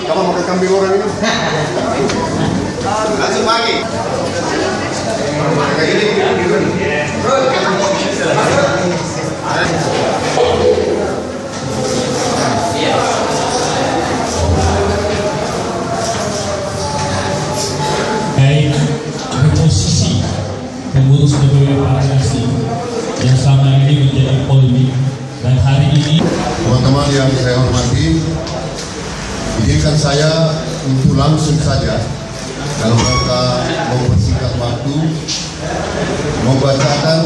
Kalau mau kambing orang ini langsung pagi. Baik oposisi pengurus DPW Paranasi yang selama ini menjadi polemik, dan hari ini Teman-teman yang saya hormati, izinkan saya untuk langsung saja dalam rangka mempersingkat waktu membacakan